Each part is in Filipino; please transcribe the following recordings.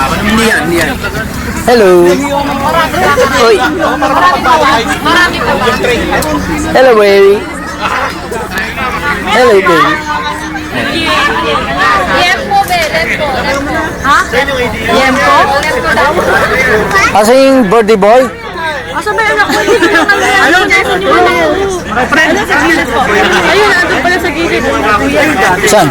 Hindi yan, hindi yan. Hello. Oy. Hello, baby. Hello, baby. Yempo, be. Let's go. Ha? Yempo? Asa yung birthday boy? Asa ba yung anak ko? Ano? Ayun, nandun pala sa gilid. Saan?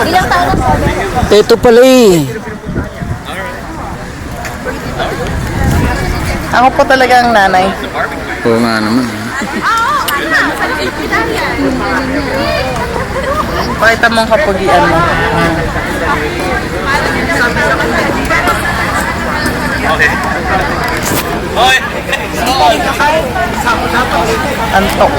Ilang taon na? Ito pala eh. Ako po talaga ang nanay. Oo nga naman. Pakita mo ang kapugian mo. Antok.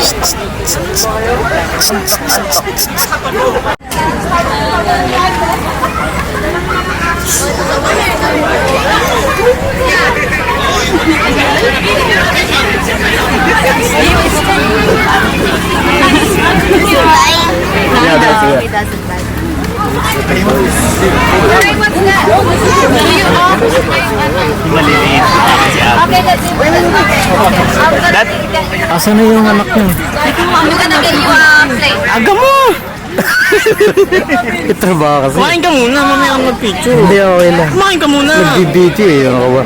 Asa na yung anak niyo? I'm gonna get you a plate. Aga mo! Itrabaho kasi. Kumain ka muna, mamaya ang mag-picture. Hindi, okay lang. Kumain ka muna. Nagbibidyo eh. Ano ka ba?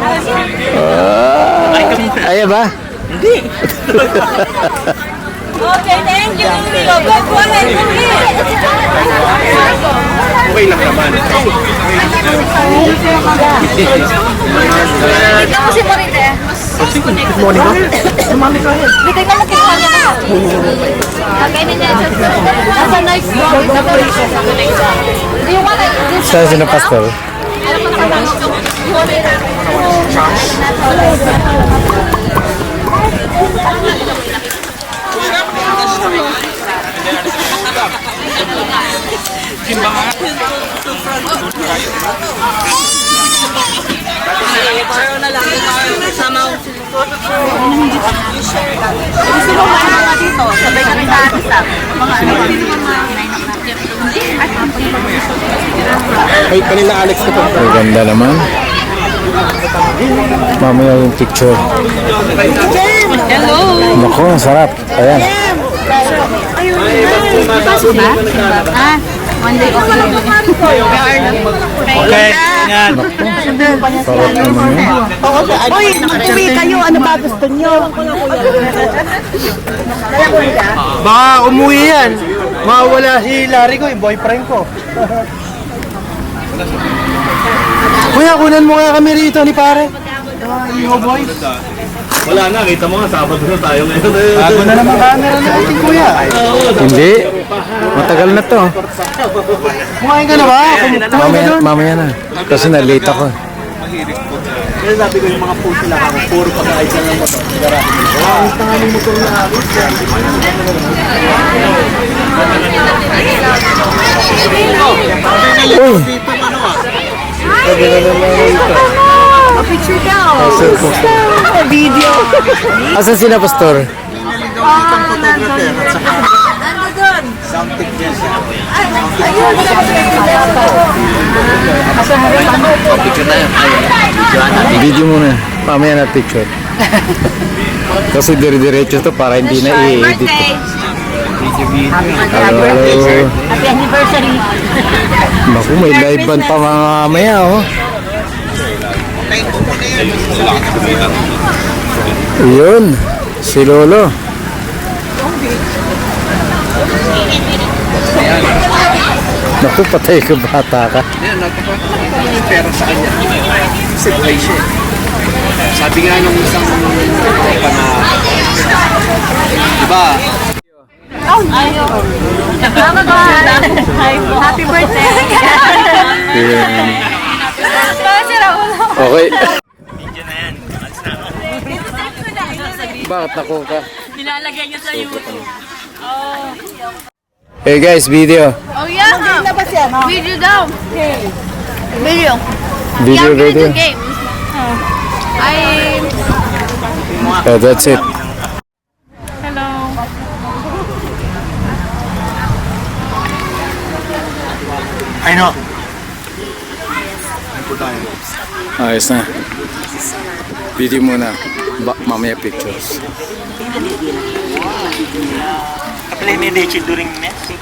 Ayaw ba? Okay, thank you. Go ahead. Okay lang naman. Tignan mo si Morite. Good morning, no? Tignan mo kung kanya na. Kakainin niya. That's a nice dog. Do you want this? Siya sino pastor? Pareho na lang. Samaw. Gusto mo mga dito? Sabay kami sa isa. Mga ano? Ay, kanila Alex ko po. Ang ganda naman. Mamaya yung picture. Hello! Naku, ang sarap. Ayan. Pasok ba? Ah, one day okay. Okay, yan. Sarap naman yun. Uy, uwi kayo. Ano ba gusto nyo? Baka umuwi yan. Mawala si Larry ko, yung boyfriend ko. Kuya, kunan mo nga kami rito ni pare. Iho boys. Wala na, kita mo nga, Sabado na tayo ngayon. Bago na naman camera natin, kuya. Hindi. Matagal na to. Kumain ka na ba? Kumain ka Mamaya, doon? mamaya na. Kasi na-late ako. Kaya sabi ko yung mga puso lang ako, puro pag-ayos lang ng motor. Ang tanga ng motor na ako. Uy! Picture daw. Video. Asan sila, pastor? Nando doon. Video muna. Mamaya na picture. Kasi dire-diretso to para hindi na i-edit. Birthday. Hello, hello. Happy anniversary. Naku, may live band pa mamaya, oh. Yun, si Lolo. Naku, patay ka bata ka. Yan, pera sa kanya. Kasi buhay siya. Sabi nga nung isang pa na, diba? Happy birthday. Yun. Okay. Bakit ako ka? Nilalagay niya sa YouTube. Hey guys, video. Oh yeah. Video daw. Video. Video, Yeah, I'm gonna video. do games. Oh, that's it. Hello. I know. Ano po tayo? Ayos na. Video muna. Mamaya pictures. Apply ni Leche during next.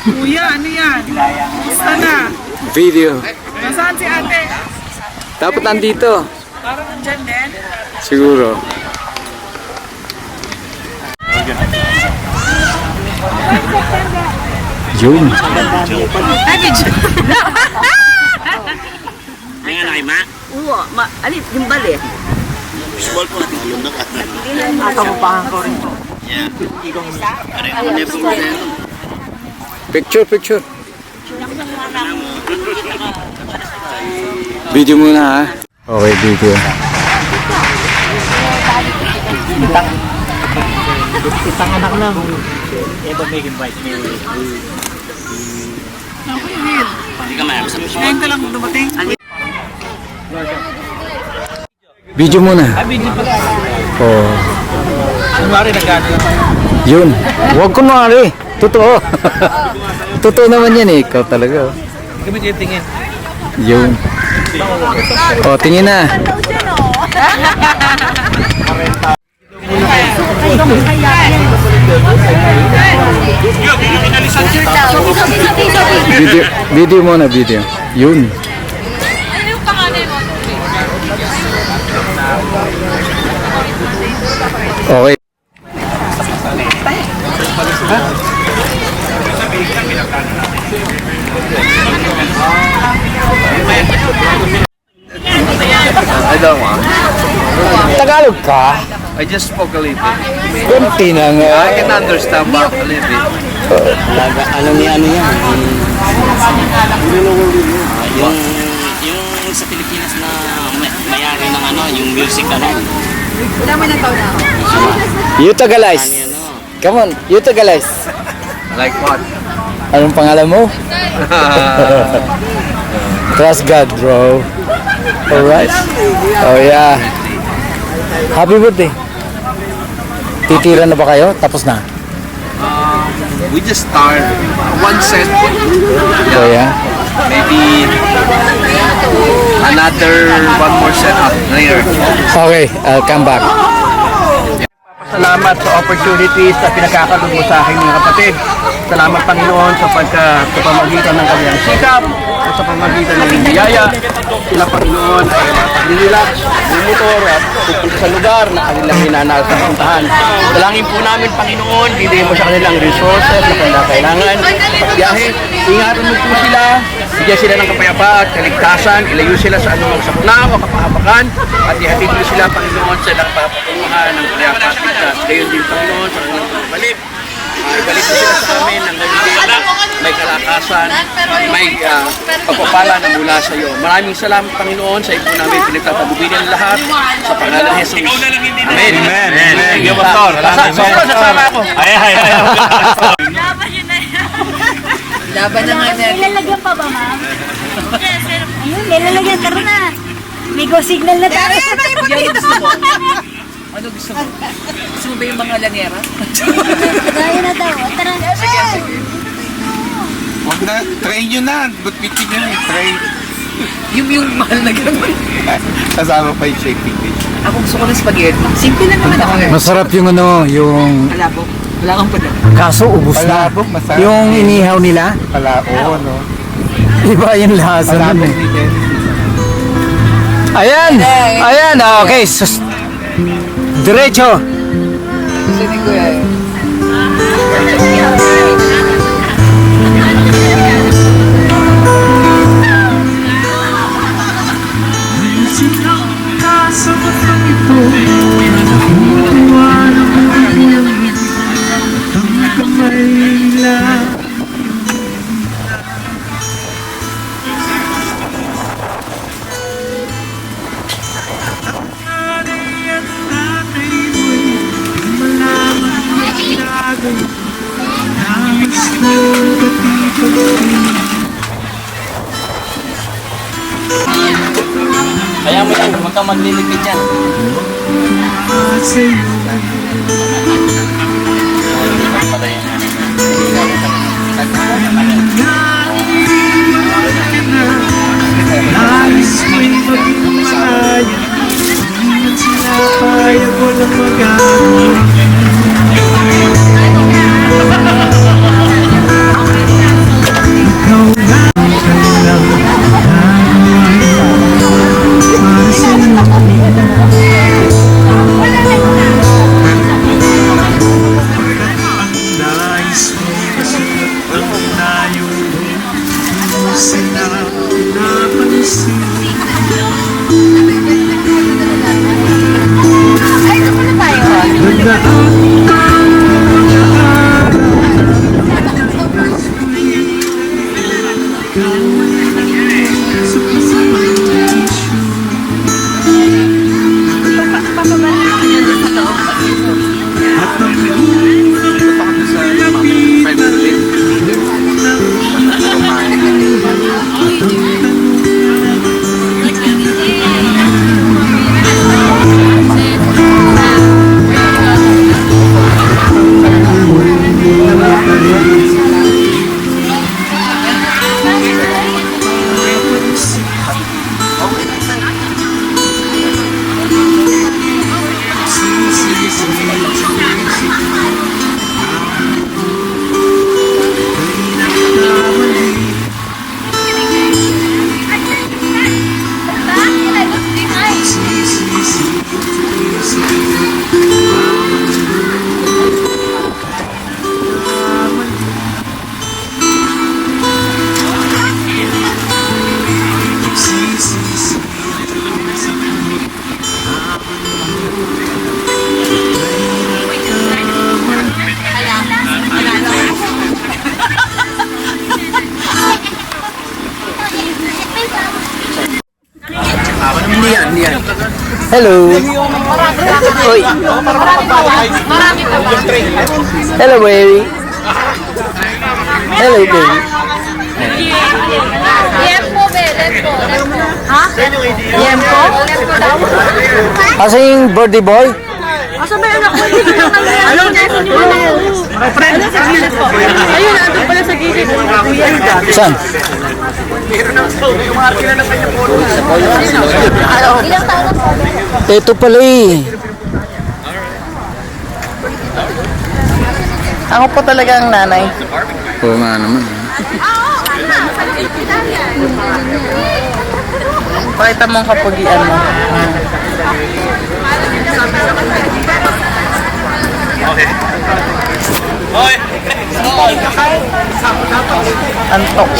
Kuya, ano yan? Basta na. Video. Nasaan si ate? Dapat nandito. Parang nandyan din. Siguro. Yun. Ay nga na kay Ma? Oo, alin, yung bali. Small po. Lalo na ka. Nakamupahan ko rin. Picture. Video muna ha. Okay, video. Isang anak lang. Ito may invite me. Hindi ka mayroon sa Ngayon ka lang dumating. Video muna. Oh. Kunwari nagkano lang. Yun. Huwag kunwari. Totoo. Totoo naman yan eh. Ikaw talaga. Oh. Hindi kami titingin. Yun. Oh, tingin na. Video muna, video. Yun. Ano yung panganay mo? Okay. Tagalog ka? I just spoke a little bit. Kunti na nga. I can understand back a little bit. Ano yan? Yung sa Pilipinas na mayari ng ano, yung music ano. You Tagalays. Come on, you Tagalays. Like what? Anong pangalan mo? Trust God, bro. Alright. Oh yeah. Happy birthday. Titira na ba kayo? Tapos na? We just start one set. So yeah. Maybe another one more set up later. Okay, I'll come back. Salamat sa opportunities na pinagkakalog mo sa aking mga kapatid. Salamat Panginoon sa pamamagitan ng kanyang sikap at sa pamamagitan ng biyaya. Sila Panginoon ay mag-relax, bumumotor at pupunta sa lugar na kanilang hinanal sa puntahan. Dalangin po namin Panginoon, bigyan mo sa kanilang resources na kanilang kailangan. Pagbiyahe, ingatan mo po sila, bigyan sila ng kapayapaan at kaligtasan, ilayo sila sa anumang sakuna o kapahabakan at ihatid mo sila Panginoon sa ilang papatunguhan ng kapayapaan at ligtas. Gayon din Panginoon sa kanilang pagbalik. Ibalik mo sila sa amin ng may kalakasan, may pagpapala na mula sa iyo. Maraming salamat Panginoon sa ipo namin pinagtatagubilin lahat sa pangalan ni Jesus. Amen. Amen. Thank you, Pastor. Sasama ako. Ay. Laban yun na yan. Laban na nga natin. Nilalagyan pa ba, ma'am? Yes, sir. Ayun, nilalagyan. Tara na. May go signal na tayo. Yan gusto mo. Ano gusto mo? Gusto mo ba yung mga lanera? Tayo na daw. Tara. Huwag na, try nyo na. Ba't pitin nyo na try? Yung mahal na gano'n. Kasama pa yung shaking dish. Ako gusto ko ng spaghetti. Simple lang naman ako. Masarap yung ano, yung Malabo. Wala kang pala. kaso ubos na. Palabok, masarap. Yung inihaw nila, Oo, no? iba yung lasa nun Palabok eh. din yan. Ayan! Ayan! Okay, diretso! Sabi ko yan. Kaya mo yan, huwag kang magliligpit yan. Hello. Oy. Marami pa ba? Hello, baby. Hello, baby. Yempo, be. Let's go. Ha? Yempo? Let's go daw. Asa yung birthday boy? Asa ba yung anak mo? Dito lang kami. Ano? Ayun, nandun pala sa gilid. Saan? Ilang taon na po? Ito pala eh. Ako po talaga ang nanay. Oo nga naman. Pakita mo ang kapugian mo. Antok.